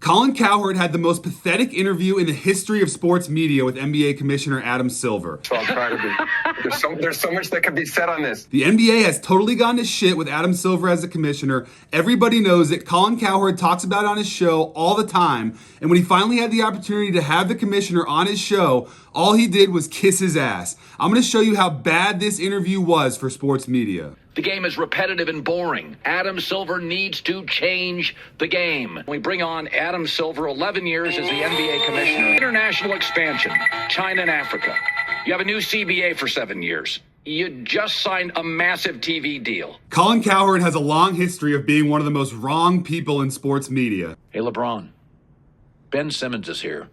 Colin Cowherd had the most pathetic interview in the history of sports media with NBA Commissioner Adam Silver. So I'll try to be. There's so much that can be said on this. The NBA has totally gone to shit with Adam Silver as the commissioner. Everybody knows it. Colin Cowherd talks about it on his show all the time. And when he finally had the opportunity to have the commissioner on his show, all he did was kiss his ass. I'm going to show you how bad this interview was for sports media. The game is repetitive and boring. Adam Silver needs to change the game. We bring on Adam Silver, 11 years as the NBA commissioner. International expansion, China and Africa. You have a new CBA for 7 years. You just signed a massive TV deal. Colin Cowherd has a long history of being one of the most wrong people in sports media. Hey, LeBron, Ben Simmons is here.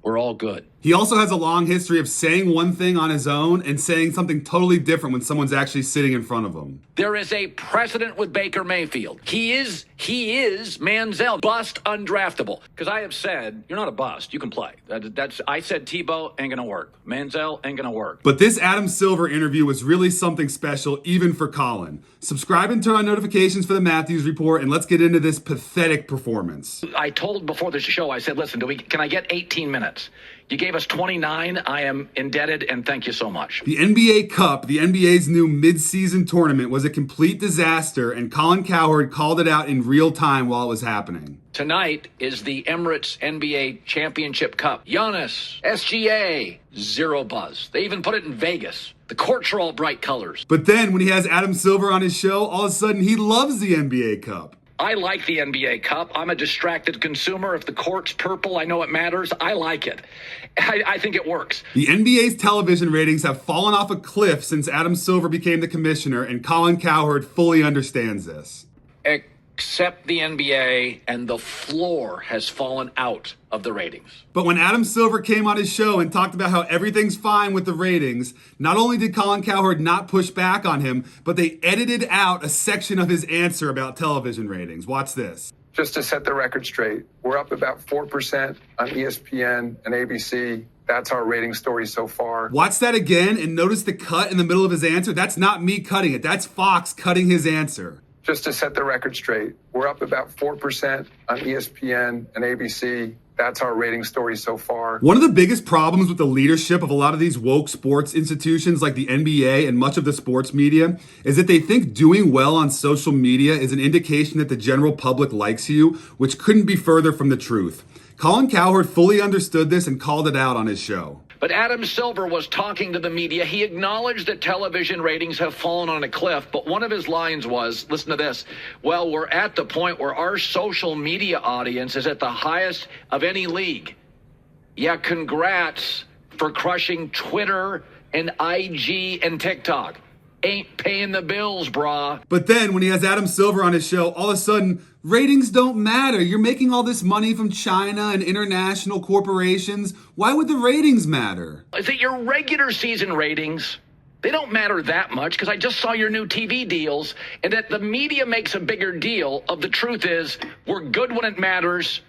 We're all good. He also has a long history of saying one thing on his own and saying something totally different when someone's actually sitting in front of him. There is a precedent with Baker Mayfield. He is Manziel, bust undraftable. Because I have said, you're not a bust, you can play. I said Tebow ain't gonna work. Manziel ain't gonna work. But this Adam Silver interview was really something special, even for Colin. Subscribe and turn on notifications for the Matthews Report, and let's get into this pathetic performance. I told before the show, I said, listen, can I get 18 minutes? You gave us 29. I am indebted, and thank you so much. The NBA Cup, the NBA's new midseason tournament, was a complete disaster, and Colin Cowherd called it out in real time while it was happening. Tonight is the Emirates NBA Championship Cup. Giannis, SGA, zero buzz. They even put it in Vegas. The courts are all bright colors. But then when he has Adam Silver on his show, all of a sudden he loves the NBA Cup. I like the NBA Cup. I'm a distracted consumer. If the court's purple, I know it matters. I like it. I think it works. The NBA's television ratings have fallen off a cliff since Adam Silver became the commissioner, and Colin Cowherd fully understands this. Except the NBA, and the floor has fallen out of the ratings. But when Adam Silver came on his show and talked about how everything's fine with the ratings, not only did Colin Cowherd not push back on him, but they edited out a section of his answer about television ratings. Watch this. Just to set the record straight, we're up about 4% on ESPN and ABC. That's our rating story so far. Watch that again and notice the cut in the middle of his answer. That's not me cutting it. That's Fox cutting his answer. Just to set the record straight, we're up about 4% on ESPN and ABC. That's our rating story so far. One of the biggest problems with the leadership of a lot of these woke sports institutions like the NBA and much of the sports media is that they think doing well on social media is an indication that the general public likes you, which couldn't be further from the truth. Colin Cowherd fully understood this and called it out on his show. But Adam Silver was talking to the media. He acknowledged that television ratings have fallen on a cliff. But one of his lines was, listen to this, well, we're at the point where our social media audience is at the highest of any league. Yeah, congrats for crushing Twitter and IG and TikTok. Ain't paying the bills, brah. But then when he has Adam Silver on his show, all of a sudden, ratings don't matter. You're making all this money from China and international corporations. Why would the ratings matter? Is it your regular season ratings? They don't matter that much because I just saw your new TV deals, and that the media makes a bigger deal of the truth is we're good when it matters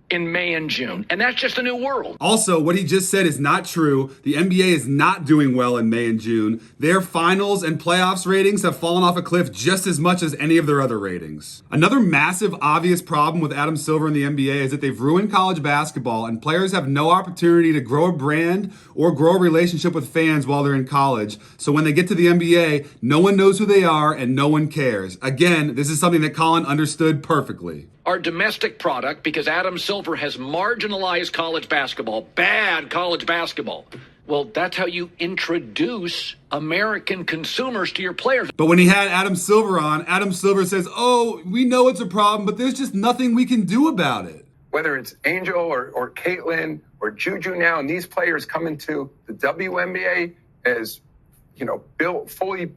in May and June. And that's just a new world. Also, what he just said is not true. The NBA is not doing well in May and June. Their finals and playoffs ratings have fallen off a cliff just as much as any of their other ratings. Another massive, obvious problem with Adam Silver and the NBA is that they've ruined college basketball, and players have no opportunity to grow a brand or grow a relationship with fans while they're in college. So when they get to the NBA, no one knows who they are and no one cares. Again, this is something that Colin understood perfectly. Our domestic product, because Adam Silver has marginalized college basketball, bad college basketball. Well, that's how you introduce American consumers to your players. But when he had Adam Silver on, Adam Silver says, oh, we know it's a problem, but there's just nothing we can do about it. Whether it's Angel or Caitlin or Juju now, and these players come into the WNBA as, built fully,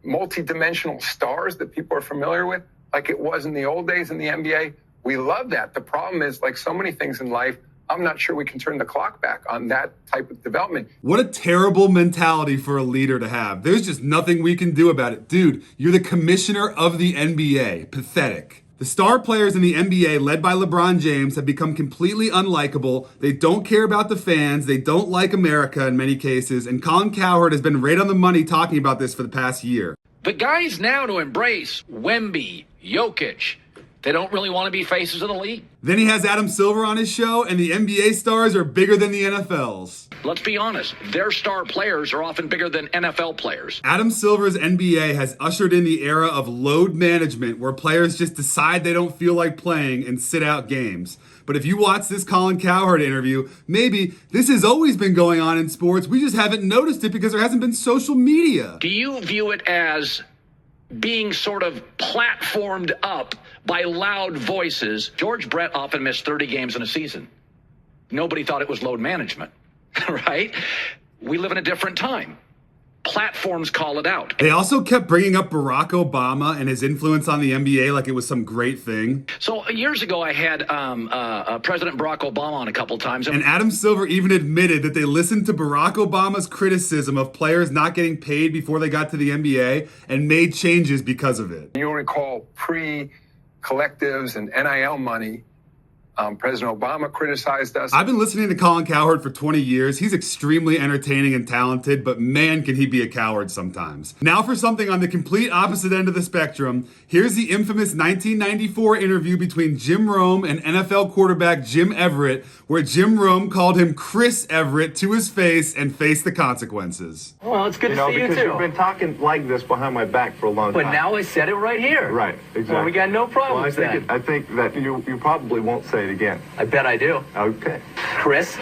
multi-dimensional stars that people are familiar with, like it was in the old days in the NBA. We love that. The problem is, like so many things in life, I'm not sure we can turn the clock back on that type of development. What a terrible mentality for a leader to have. There's just nothing we can do about it. Dude, you're the commissioner of the NBA. Pathetic. The star players in the NBA, led by LeBron James, have become completely unlikable. They don't care about the fans. They don't like America in many cases. And Colin Cowherd has been right on the money talking about this for the past year. The guys now to embrace Wemby, Jokic, They don't really want to be faces of the league. Then he has Adam Silver on his show, and the NBA stars are bigger than the NFL's. Let's be honest, their star players are often bigger than NFL players. Adam Silver's NBA has ushered in the era of load management, where players just decide they don't feel like playing and sit out games. But if you watch this Colin Cowherd interview, maybe this has always been going on in sports. We just haven't noticed it because there hasn't been social media. Do you view it as being sort of platformed up by loud voices? George Brett often missed 30 games in a season. Nobody thought it was load management, right? We live in a different time. Platforms call it out. They also kept bringing up Barack Obama and his influence on the NBA like it was some great thing. So years ago, I had President Barack Obama on a couple times. And Adam Silver even admitted that they listened to Barack Obama's criticism of players not getting paid before they got to the NBA and made changes because of it. You'll recall pre-collectives and NIL money, President Obama criticized us. I've been listening to Colin Cowherd for 20 years. He's extremely entertaining and talented, but man, can he be a coward sometimes. Now for something on the complete opposite end of the spectrum, here's the infamous 1994 interview between Jim Rome and NFL quarterback Jim Everett, where Jim Rome called him Chris Everett to his face and faced the consequences. Well, it's good to see you too. Because you've been talking like this behind my back for a long time. But now I said it right here. Right, exactly. Well, we got no problem with that. I think that you probably won't say it again. I bet I do. Okay. Chris,